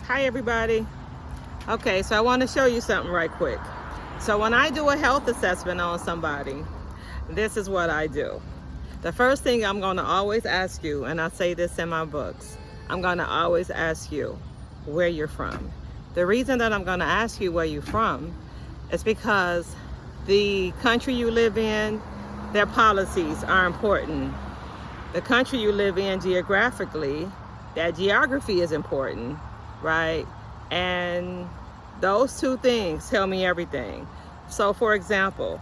Hi everybody. Okay, so I want to show you something right quick. So when I do a health assessment on somebody, this is what I do. The first thing I'm going to always ask you, and I say this in my books, I'm going to always ask you where you're from. The reason that I'm going to ask you where you're from is because the country you live in, their policies are important. The country you live in geographically, that geography is important, right? And those two things tell me everything. So for example,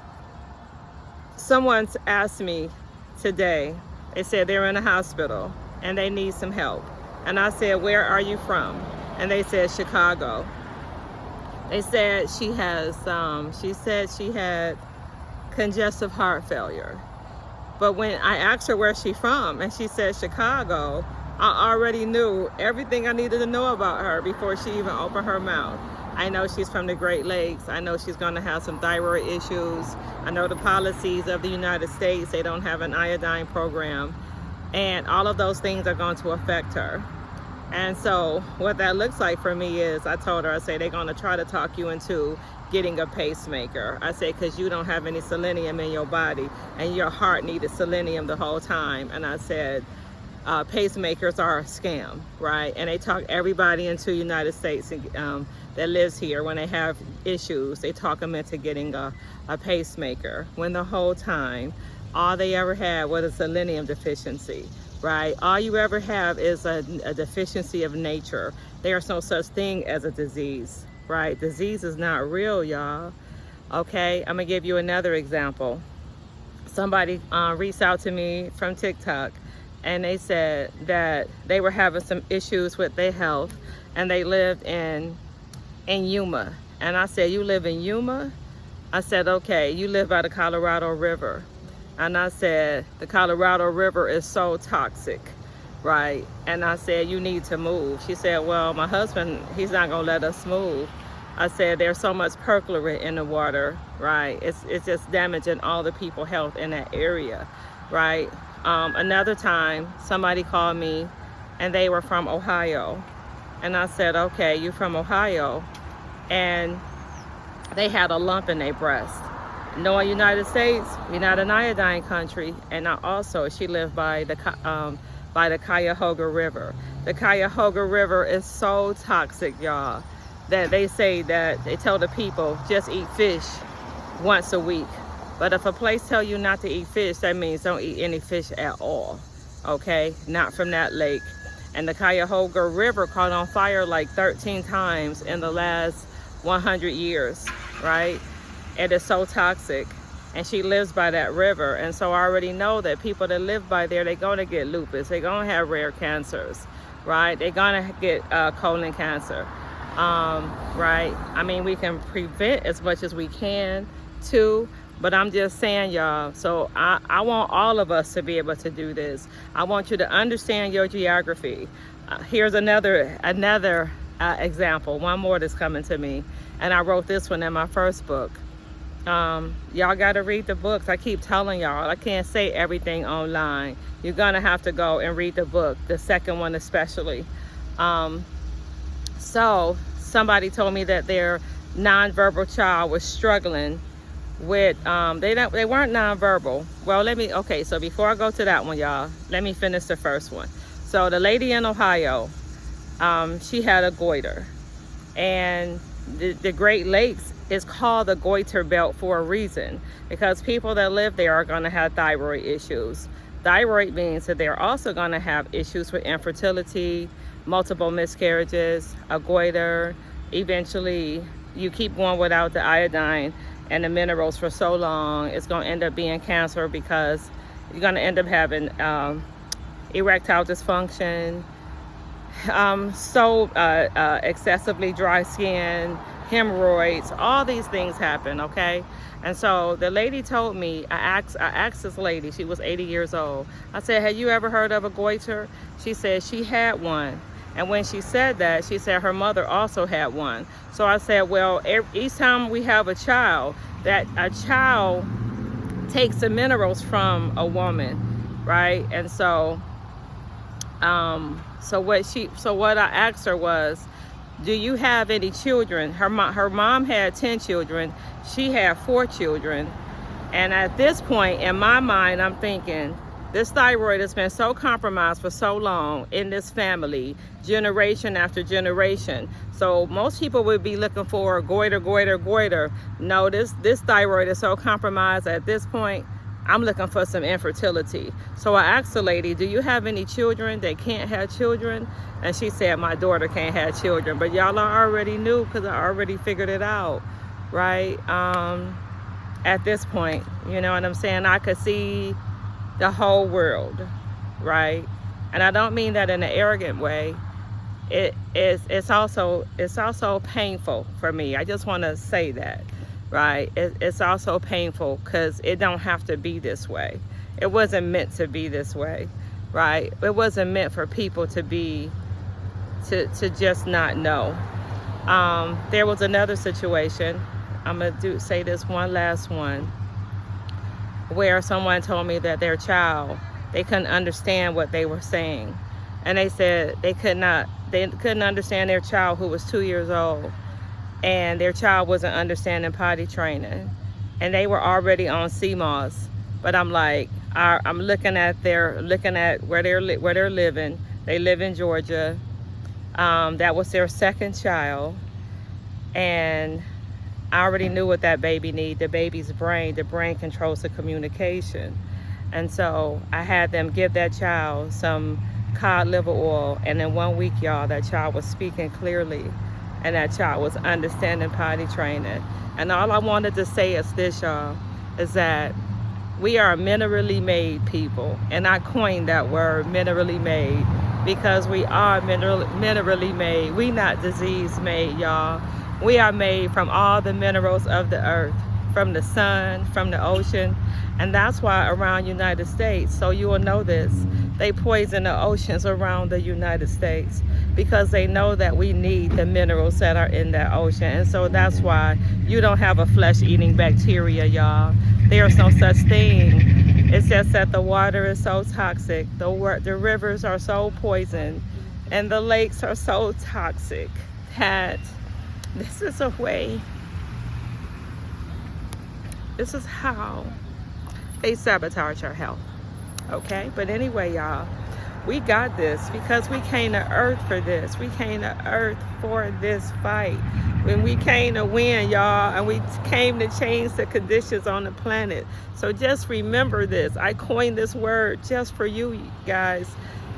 someone's asked me today, they said they're in a hospital and they need some help. And I said, where are you from? And they said, Chicago. They said she said she had congestive heart failure. But when I asked her where she's from and she said Chicago, I already knew everything I needed to know about her before she even opened her mouth. I know she's from the Great Lakes. I know she's going to have some thyroid issues. I know the policies of the United States, they don't have an iodine program. And all of those things are going to affect her. And so what that looks like for me is, I told her, I say, they're going to try to talk you into getting a pacemaker. I say, because you don't have any selenium in your body and your heart needed selenium the whole time. And I said, pacemakers are a scam, right? And they talk everybody into the United States that lives here, when they have issues, they talk them into getting a pacemaker, when the whole time all they ever had was a selenium deficiency, right? All you ever have is a deficiency of nature. There's no such thing as a disease, right? Disease is not real, y'all. Okay, I'm gonna give you another example. Somebody reached out to me from TikTok, and they said that they were having some issues with their health and they lived in Yuma. And I said, you live in Yuma? I said, okay, you live by the Colorado River. And I said, the Colorado River is so toxic, right? And I said, you need to move. She said, well, my husband, he's not gonna let us move. I said, there's so much perchlorate in the water, right? It's just damaging all the people's health in that area, right? Another time, somebody called me and they were from Ohio. And I said, okay, you from Ohio? And they had a lump in their breast. Knowing United States, we're not an iodine country. And she lived by the Cuyahoga River. The Cuyahoga River is so toxic, y'all, that they say that they tell the people just eat fish once a week. But if a place tell you not to eat fish, that means don't eat any fish at all, okay? Not from that lake. And the Cuyahoga River caught on fire like 13 times in the last 100 years, right? It is so toxic. And she lives by that river. And so I already know that people that live by there, they're gonna get lupus. They're gonna have rare cancers, right? They're gonna get colon cancer, right? I mean, we can prevent as much as we can too. But I'm just saying, y'all, so I want all of us to be able to do this. I want you to understand your geography. Here's another example, one more that's coming to me. And I wrote this one in my first book. Y'all got to read the books. I keep telling y'all, I can't say everything online. You're going to have to go and read the book, the second one especially. So somebody told me that their nonverbal child was struggling with they weren't nonverbal. Well, so before I go to that one, y'all, let me finish the first one. So the lady in Ohio, she had a goiter, and the Great Lakes is called the goiter belt for a reason, because people that live there are going to have thyroid issues. Thyroid means that they're also going to have issues with infertility, multiple miscarriages, a goiter. Eventually, you keep going without the iodine and the minerals for so long, it's going to end up being cancer, because you're going to end up having erectile dysfunction, excessively dry skin, hemorrhoids, all these things happen, okay? And so the lady told me, I asked this lady, she was 80 years old. I said, have you ever heard of a goiter? She said she had one. And when she said that, she said her mother also had one. So I said, well, each time we have a child, that a child takes the minerals from a woman, right? And so what I asked her was, Do you have any children? Her mom had 10 children. She had 4 children. And at this point, in my mind, I'm thinking, this thyroid has been so compromised for so long in this family, generation after generation. So most people would be looking for goiter, goiter, goiter. No, this thyroid is so compromised at this point, I'm looking for some infertility. So I asked the lady, do you have any children that can't have children? And she said, my daughter can't have children. But y'all already knew, because I already figured it out, right? At this point, you know what I'm saying? I could see the whole world, right? And I don't mean that in an arrogant way. It's also painful for me. I just want to say that. Right, it's also painful because it don't have to be this way. It wasn't meant to be this way, right? It wasn't meant for people to just not know. There was another situation. I'm gonna say this one last one, where someone told me that their child, they couldn't understand what they were saying, and they said they couldn't understand their child who was 2 years old. And their child wasn't understanding potty training, and they were already on CMOS. But I'm like, I'm looking at where they're living. They live in Georgia. That was their second child, and I already knew what that baby needed. The baby's brain. The brain controls the communication, and so I had them give that child some cod liver oil, and in 1 week, y'all, that child was speaking clearly. And that child was understanding potty training. And all I wanted to say is this, y'all, is that we are minerally made people. And I coined that word, minerally made, because we are minerally made. We not disease made, y'all. We are made from all the minerals of the earth, from the sun, from the ocean. And that's why around United States, so you will know this, they poison the oceans around the United States, because they know that we need the minerals that are in that ocean. And so that's why you don't have a flesh-eating bacteria, y'all. There's no such thing. It's just that the water is so toxic, the rivers are so poisoned, and the lakes are so toxic that this is a way, this is how they sabotage our health. Okay, but anyway, y'all, we got this because we came to earth for this. We came to earth for this fight. When we came to win, y'all, and we came to change the conditions on the planet. So just remember this. I coined this word just for you guys,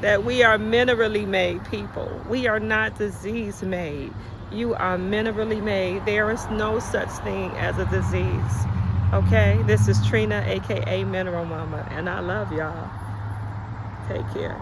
that we are minerally made people. We are not disease made. You are minerally made. There is no such thing as a disease. Okay, this is Trina, aka Mineral Mama, and I love y'all. Take care.